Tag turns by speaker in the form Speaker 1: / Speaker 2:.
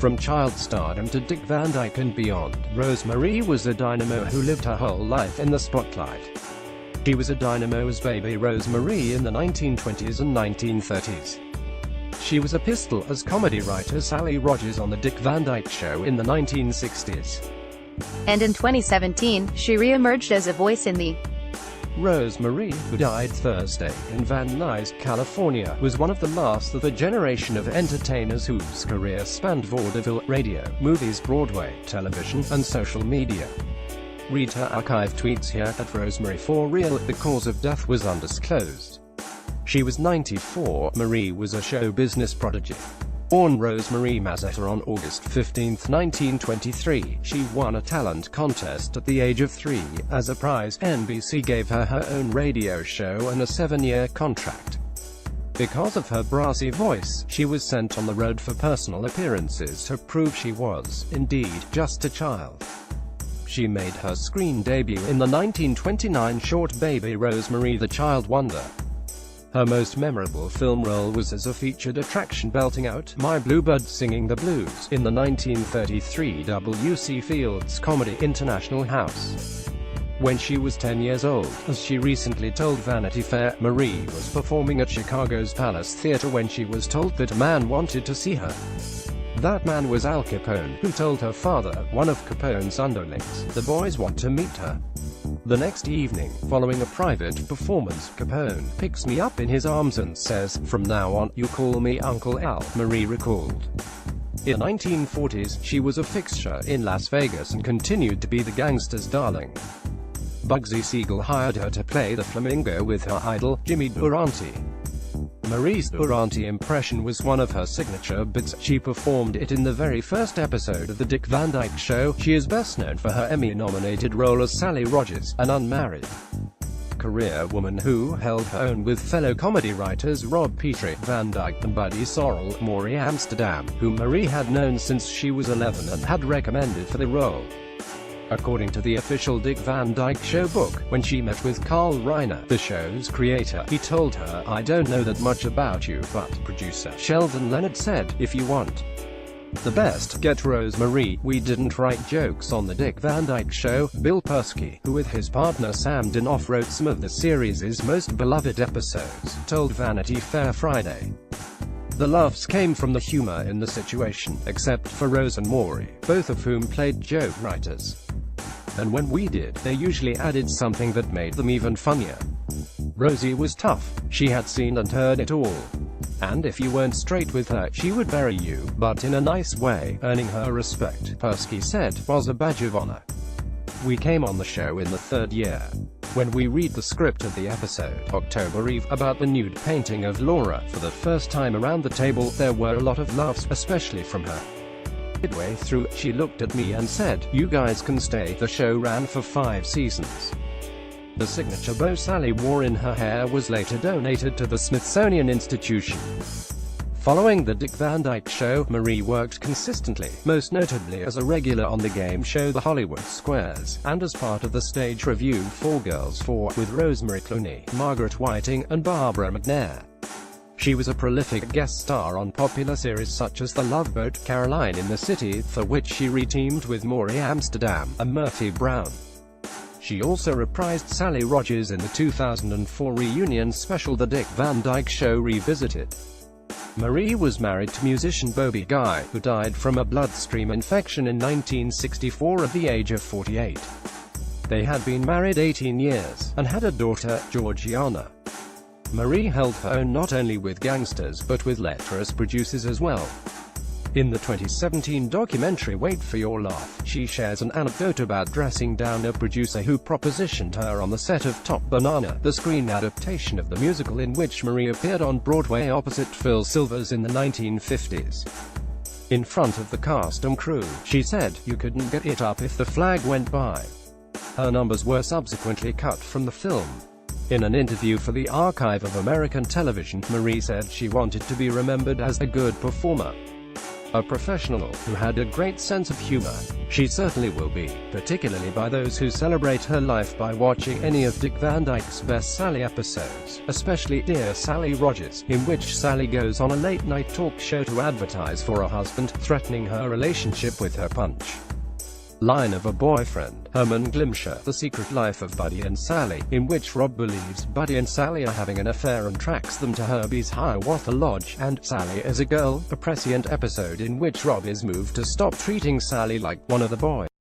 Speaker 1: From child stardom to Dick Van Dyke and beyond, Rosemarie was a dynamo who lived her whole life in the spotlight. She was a dynamo as baby Rosemarie in the 1920s and 1930s. She was a pistol as comedy writer Sally Rogers on the Dick Van Dyke Show in the 1960s.
Speaker 2: And in 2017, she re-emerged as a voice in the
Speaker 1: Rosemarie, who died Thursday in Van Nuys, California, was one of the last of a generation of entertainers whose career spanned vaudeville, radio, movies, Broadway, television, and social media. Read her archive tweets here at Rosemarie for real. The cause of death was undisclosed. She was 94. Marie was a show business prodigy. Born Rosemarie Mazetta on August 15, 1923, she won a talent contest at the age of 3. As a prize, NBC gave her her own radio show and a 7-year contract. Because of her brassy voice, she was sent on the road for personal appearances to prove she was, indeed, just a child. She made her screen debut in the 1929 short Baby Rosemarie the Child Wonder. Her most memorable film role was as a featured attraction belting out "My Bluebird Singing the Blues" in the 1933 W.C. Fields Comedy International House. When she was 10 years old, as she recently told Vanity Fair, Marie was performing at Chicago's Palace Theater when she was told that a man wanted to see her. That man was Al Capone, who told her father, one of Capone's underlings, "The boys want to meet her." The next evening, following a private performance, Capone picks me up in his arms and says, "From now on, you call me Uncle Al," Marie recalled. In the 1940s, she was a fixture in Las Vegas and continued to be the gangster's darling. Bugsy Siegel hired her to play the flamingo with her idol, Jimmy Durante. Marie's Durante impression was one of her signature bits. She performed it in the very first episode of the Dick Van Dyke Show. She is best known for her Emmy-nominated role as Sally Rogers, an unmarried career woman who held her own with fellow comedy writers Rob Petrie, Van Dyke, and Buddy Sorrell. Maury Amsterdam, whom Marie had known since she was 11 and had recommended for the role. According to the official Dick Van Dyke Show book, when she met with Carl Reiner, the show's creator, he told her, "I don't know that much about you, but," producer Sheldon Leonard said, "if you want the best, get Rosemarie." "We didn't write jokes on the Dick Van Dyke Show." Bill Persky, who with his partner Sam Dinoff wrote some of the series' most beloved episodes, told Vanity Fair Friday. "The laughs came from the humor in the situation, except for Rose and Maury, both of whom played joke writers. And when we did, they usually added something that made them even funnier. Rosie was tough. She had seen and heard it all. And if you weren't straight with her, she would bury you, but in a nice way." Earning her respect, Persky said, was a badge of honor. "We came on the show in the 3rd year. When we read the script of the episode, October Eve, about the nude painting of Laura, for the first time around the table, there were a lot of laughs, especially from her. Midway through, she looked at me and said, 'You guys can stay.'" The show ran for 5 seasons. The signature bow Sally wore in her hair was later donated to the Smithsonian Institution. Following the Dick Van Dyke Show, Marie worked consistently, most notably as a regular on the game show The Hollywood Squares, and as part of the stage review Four Girls 4, with Rosemary Clooney, Margaret Whiting, and Barbara McNair. She was a prolific guest star on popular series such as The Love Boat, Caroline in the City, for which she re-teamed with Maury Amsterdam, and Murphy Brown. She also reprised Sally Rogers in the 2004 reunion special The Dick Van Dyke Show Revisited. Marie was married to musician Bobby Guy, who died from a bloodstream infection in 1964 at the age of 48. They had been married 18 years, and had a daughter, Georgiana. Marie held her own not only with gangsters but with lecherous producers as well. In the 2017 documentary Wait for Your Laugh, she shares an anecdote about dressing down a producer who propositioned her on the set of Top Banana, the screen adaptation of the musical in which Marie appeared on Broadway opposite Phil Silvers in the 1950s. In front of the cast and crew, she said, "You couldn't get it up if the flag went by." Her numbers were subsequently cut from the film. In an interview for the Archive of American Television, Marie said she wanted to be remembered as a good performer. A professional who had a great sense of humor. She certainly will be, particularly by those who celebrate her life by watching any of Dick Van Dyke's Best Sally episodes, especially Dear Sally Rogers, in which Sally goes on a late-night talk show to advertise for a husband, threatening her relationship with her punch line of a boyfriend, Herman Glimcher, The Secret Life of Buddy and Sally, in which Rob believes Buddy and Sally are having an affair and tracks them to Herbie's Hiawatha Lodge, and Sally as a Girl, a prescient episode in which Rob is moved to stop treating Sally like one of the boys.